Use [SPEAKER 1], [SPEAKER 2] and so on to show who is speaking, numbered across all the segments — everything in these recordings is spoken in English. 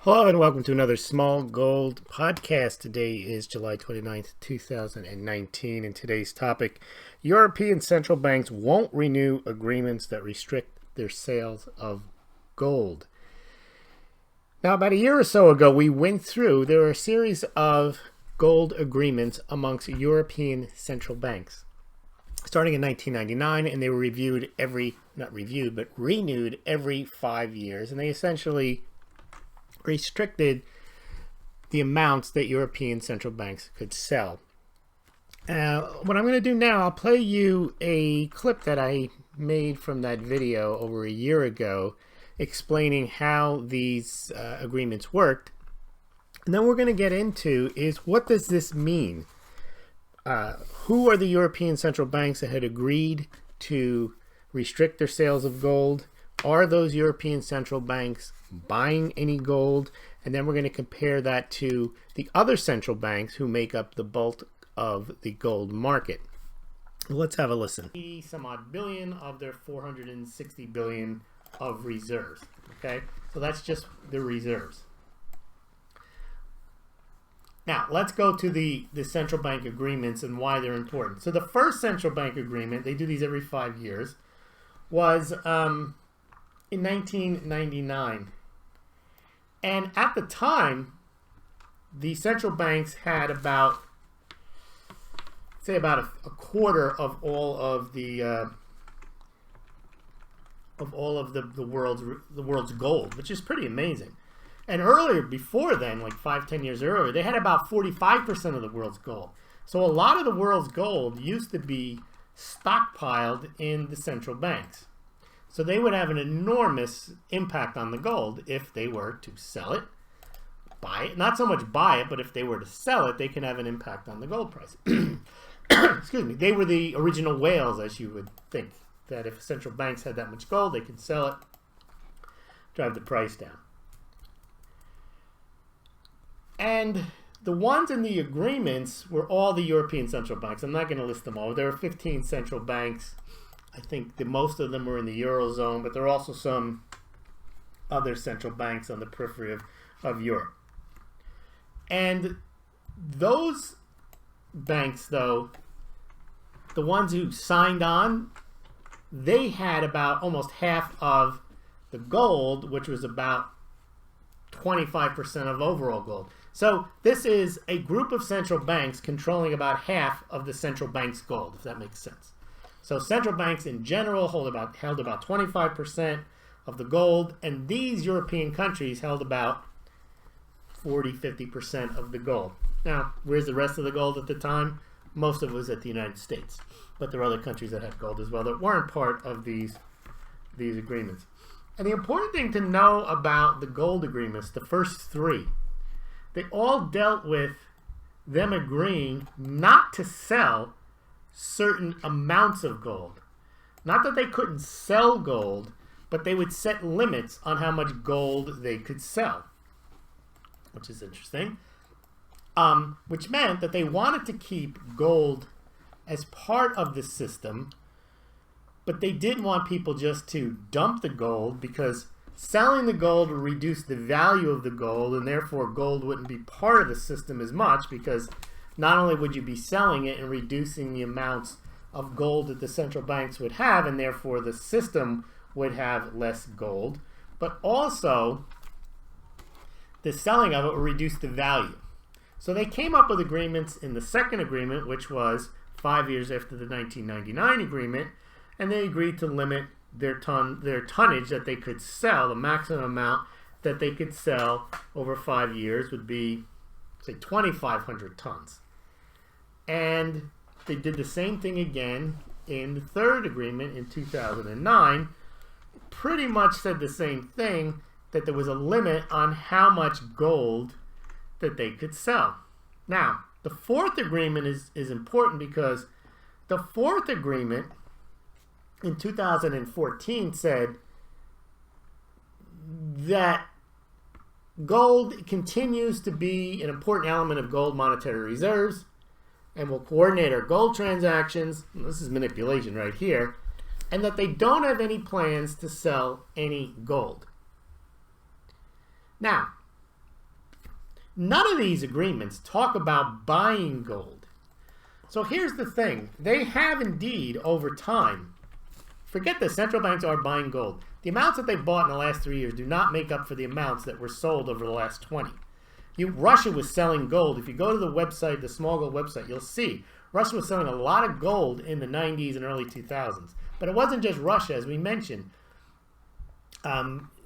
[SPEAKER 1] Hello and welcome to another Smaulgld podcast. Today is July 29th, 2019, and today's topic, European central banks won't renew agreements that restrict their sales of gold. Now, about a year or so ago, we went through, there were a series of gold agreements amongst European central banks, starting in 1999, and they were renewed every 5 years, and they essentially restricted the amounts that European central banks could sell. What I'm going to do now, I'll play you a clip that I made from that video over a year ago explaining how these agreements worked. And then we're going to get into is what does this mean? Who are the European central banks that had agreed to restrict their sales of gold? Are those European central banks buying any gold? And then we're going to compare that to the other central banks who make up the bulk of the gold market. Let's have a listen. Some odd billion of their 460 billion of reserves. Okay, so that's just the reserves. Now, let's go to the central bank agreements and why they're important. So the first central bank agreement, they do these every 5 years, was in 1999. And at the time, the central banks had about, say, about a quarter of all of the world's gold, which is pretty amazing. And earlier, before then, like 5-10 years earlier, they had about 45% of the world's gold. So a lot of the world's gold used to be stockpiled in the central banks. So they would have an enormous impact on the gold if they were to sell it, buy it. Not so much buy it, but if they were to sell it, they can have an impact on the gold price. Excuse me. They were the original whales, as you would think, that if central banks had that much gold, they could sell it, drive the price down. And the ones in the agreements were all the European central banks. I'm not going to list them all. There were 15 central banks. I think most of them were in the Eurozone, but there are also some other central banks on the periphery of Europe. And those banks, though, the ones who signed on, they had about almost half of the gold, which was about 25% of overall gold. So this is a group of central banks controlling about half of the central bank's gold, if that makes sense. So central banks in general held about 25% of the gold, and these European countries held about 40-50% of the gold. Now, where's the rest of the gold at the time? Most of it was at the United States, but there are other countries that had gold as well that weren't part of these agreements. And the important thing to know about the gold agreements, the first three, they all dealt with them agreeing not to sell certain amounts of gold. Not that they couldn't sell gold, but they would set limits on how much gold they could sell, which is interesting. Which meant that they wanted to keep gold as part of the system, but they didn't want people just to dump the gold, because selling the gold would reduce the value of the gold, and therefore gold wouldn't be part of the system as much, because not only would you be selling it and reducing the amounts of gold that the central banks would have, and therefore the system would have less gold, but also the selling of it would reduce the value. So they came up with agreements in the second agreement, which was 5 years after the 1999 agreement, and they agreed to limit their tonnage that they could sell. The maximum amount that they could sell over 5 years would be, say, 2,500 tons. And they did the same thing again in the third agreement in 2009. Pretty much said the same thing, that there was a limit on how much gold that they could sell. Now, the fourth agreement is important, because the fourth agreement in 2014 said that gold continues to be an important element of gold monetary reserves, and will coordinate our gold transactions. This is manipulation right here. And that they don't have any plans to sell any gold. Now, None of these agreements talk about buying gold. So here's the thing. They have indeed, over time, forget that central banks are buying gold. The amounts that they bought in the last 3 years do not make up for the amounts that were sold over the last 20. Russia was selling gold. If you go to the website, the Smaulgld website, you'll see Russia was selling a lot of gold in the 90s and early 2000s. But it wasn't just Russia, as we mentioned.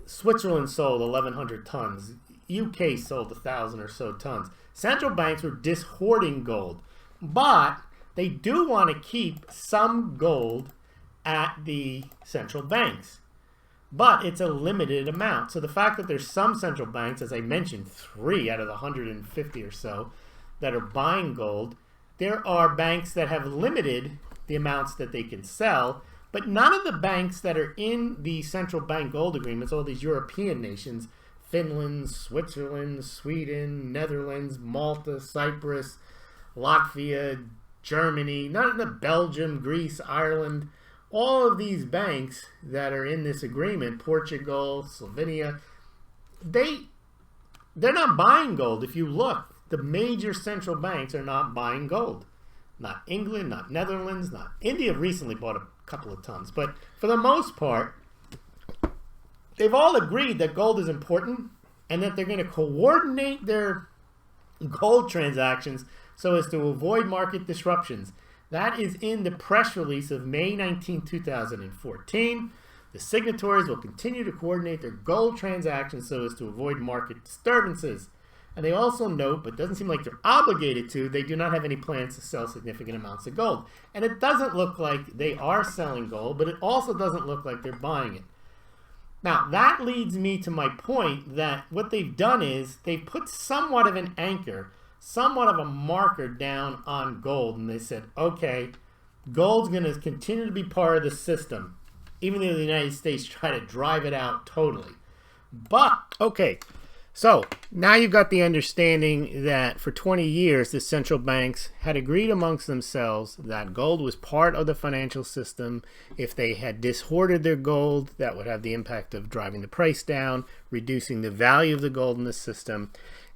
[SPEAKER 1] Switzerland sold 1,100 tons. UK sold 1,000 or so tons. Central banks were dishoarding gold. But they do want to keep some gold at the central banks. But it's a limited amount. So the fact that there's some central banks, as I mentioned, 3 out of the 150 or so, that are buying gold, there are banks that have limited the amounts that they can sell, but none of the banks that are in the central bank gold agreements, all these European nations, Finland, Switzerland, Sweden, Netherlands, Malta, Cyprus, Latvia, Germany, none of the Belgium, Greece, Ireland, all of these banks that are in this agreement, Portugal, Slovenia, they're not buying gold. If you look, the major central banks are not buying gold. Not England, not Netherlands, not India recently bought a couple of tons. But for the most part, they've all agreed that gold is important and that they're going to coordinate their gold transactions so as to avoid market disruptions. That is in the press release of May 19, 2014. The signatories will continue to coordinate their gold transactions so as to avoid market disturbances. And they also note, but doesn't seem like they're obligated to, they do not have any plans to sell significant amounts of gold. And it doesn't look like they are selling gold, but it also doesn't look like they're buying it. Now, that leads me to my point that what they've done is they've put somewhat of an anchor, somewhat of a marker down on gold. And they said, okay, gold's going to continue to be part of the system, even though the United States try to drive it out totally. But, okay, so now you've got the understanding that for 20 years, the central banks had agreed amongst themselves that gold was part of the financial system. If they had dishoarded their gold, that would have the impact of driving the price down, reducing the value of the gold in the system.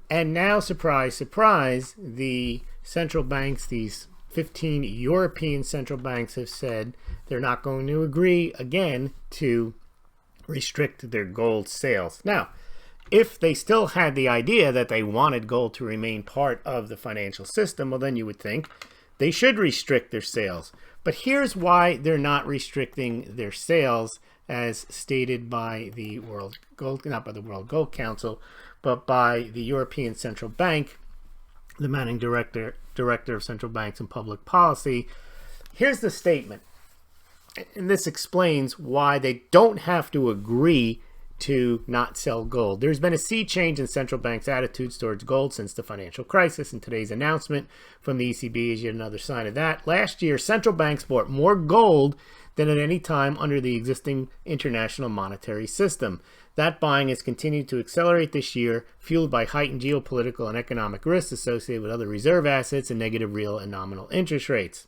[SPEAKER 1] And now, surprise, surprise, the central banks, these 15 European central banks, have said they're not going to agree again to restrict their gold sales. Now, if they still had the idea that they wanted gold to remain part of the financial system, well, then you would think they should restrict their sales. But here's why they're not restricting their sales, as stated by the World Gold, not by the World Gold Council, but by the European Central Bank, the managing director of central banks and public policy. Here's the statement, and this explains why they don't have to agree to not sell gold. There's been a sea change in central banks' attitudes towards gold since the financial crisis, and today's announcement from the ECB is yet another sign of that. Last year, central banks bought more gold than at any time under the existing international monetary system. That buying has continued to accelerate this year, fueled by heightened geopolitical and economic risks associated with other reserve assets and negative real and nominal interest rates.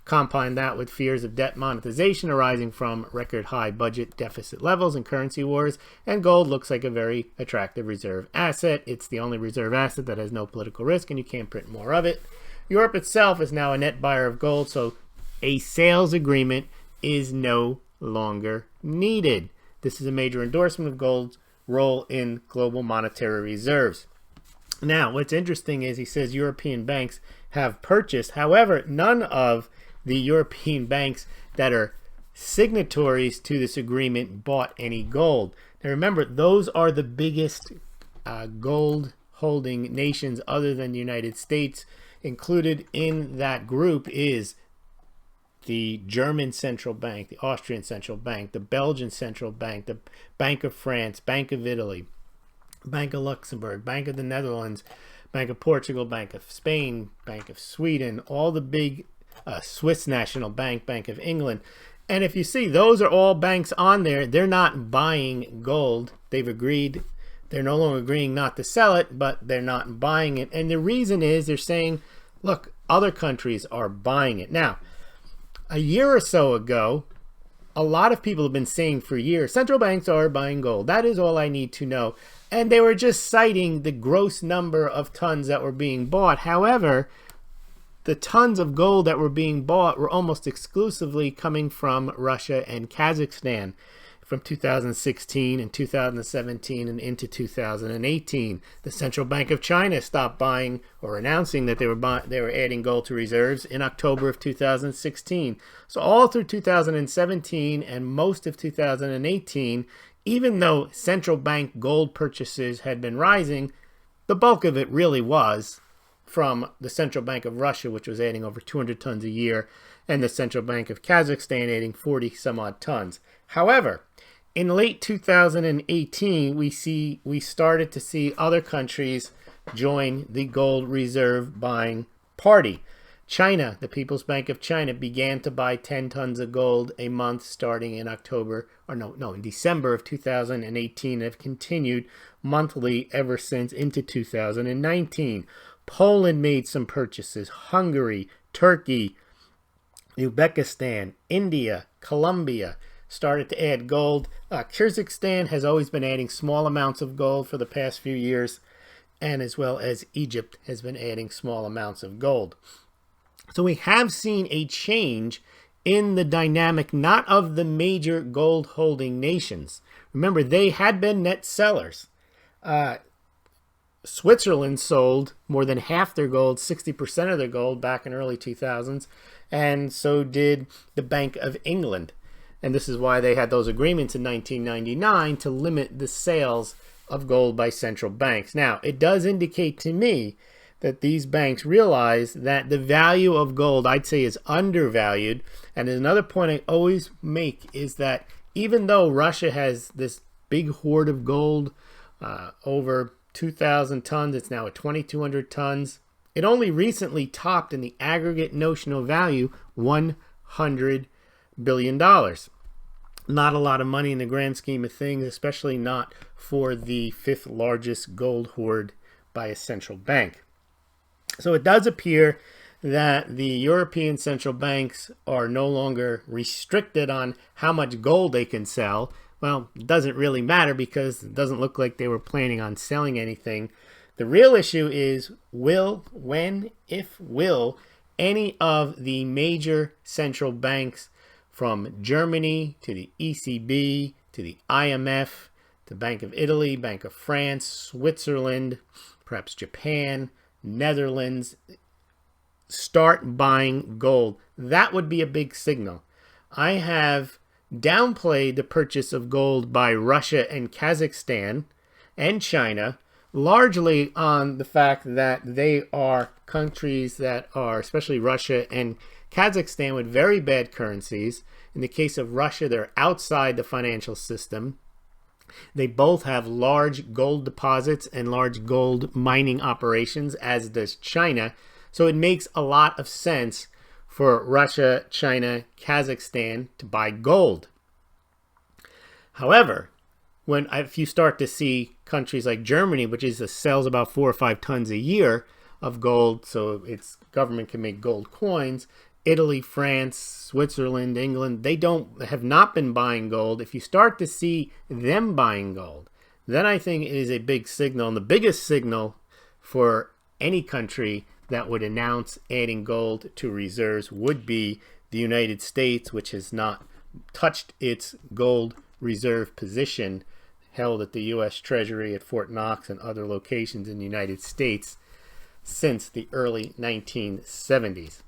[SPEAKER 1] Combine that with fears of debt monetization arising from record high budget deficit levels and currency wars, and gold looks like a very attractive reserve asset. It's the only reserve asset that has no political risk, and you can't print more of it. Europe itself is now a net buyer of gold, so a sales agreement is no longer needed. This is a major endorsement of gold's role in global monetary reserves. Now, what's interesting is he says European banks have purchased. However, none of the European banks that are signatories to this agreement bought any gold. Now remember, those are the biggest gold holding nations other than the United States. Included in that group is the German central bank, the Austrian central bank, the Belgian central bank, the Bank of France, Bank of Italy, Bank of Luxembourg, Bank of the Netherlands, Bank of Portugal, Bank of Spain, Bank of Sweden, all the big Swiss National Bank, Bank of England. And if you see, those are all banks on there. They're not buying gold. They've agreed. They're no longer agreeing not to sell it, but they're not buying it. And the reason is they're saying, look, other countries are buying it. Now, a year or so ago, a lot of people have been saying for years, central banks are buying gold. That is all I need to know. And they were just citing the gross number of tons that were being bought. However, the tons of gold that were being bought were almost exclusively coming from Russia and Kazakhstan from 2016 and 2017 and into 2018. The Central Bank of China stopped buying or announcing that they were adding gold to reserves in October of 2016. So all through 2017 and most of 2018, even though central bank gold purchases had been rising, the bulk of it really was from the Central Bank of Russia, which was adding over 200 tons a year, and the Central Bank of Kazakhstan adding 40 some odd tons. However, in late 2018, we started to see other countries join the gold reserve buying party. China, the People's Bank of China, began to buy 10 tons of gold a month starting in in December of 2018, and have continued monthly ever since into 2019. Poland made some purchases. Hungary, Turkey, Uzbekistan, India, Colombia started to add gold. Kyrgyzstan has always been adding small amounts of gold for the past few years, and as well as Egypt has been adding small amounts of gold. So we have seen a change in the dynamic, not of the major gold holding nations. Remember, they had been net sellers. Switzerland sold more than half their gold, 60% of their gold back in early 2000s, and so did the Bank of England. And this is why they had those agreements in 1999 to limit the sales of gold by central banks. Now, it does indicate to me that these banks realize that the value of gold, I'd say, is undervalued. And another point I always make is that even though Russia has this big hoard of gold, over 2,000 tons, it's now at 2,200 tons, it only recently topped in the aggregate notional value $100 billion. Not a lot of money in the grand scheme of things, especially not for the fifth largest gold hoard by a central bank. So it does appear that the European central banks are no longer restricted on how much gold they can sell. Well, it doesn't really matter because it doesn't look like they were planning on selling anything. The real issue is will any of the major central banks, from Germany to the ECB to the IMF, the Bank of Italy, Bank of France, Switzerland, perhaps Japan, Netherlands, start buying gold. That would be a big signal. I have downplayed the purchase of gold by Russia and Kazakhstan and China, largely on the fact that they are countries that are, especially Russia and Kazakhstan, with very bad currencies. In the case of Russia, they're outside the financial system. They both have large gold deposits and large gold mining operations, as does China. So it makes a lot of sense for Russia, China, Kazakhstan to buy gold. However, if you start to see countries like Germany, which sells about 4 or 5 tons a year of gold, so its government can make gold coins, Italy, France, Switzerland, England, they have not been buying gold. If you start to see them buying gold, then I think it is a big signal. And the biggest signal for any country that would announce adding gold to reserves would be the United States, which has not touched its gold reserve position held at the U.S. Treasury at Fort Knox and other locations in the United States since the early 1970s.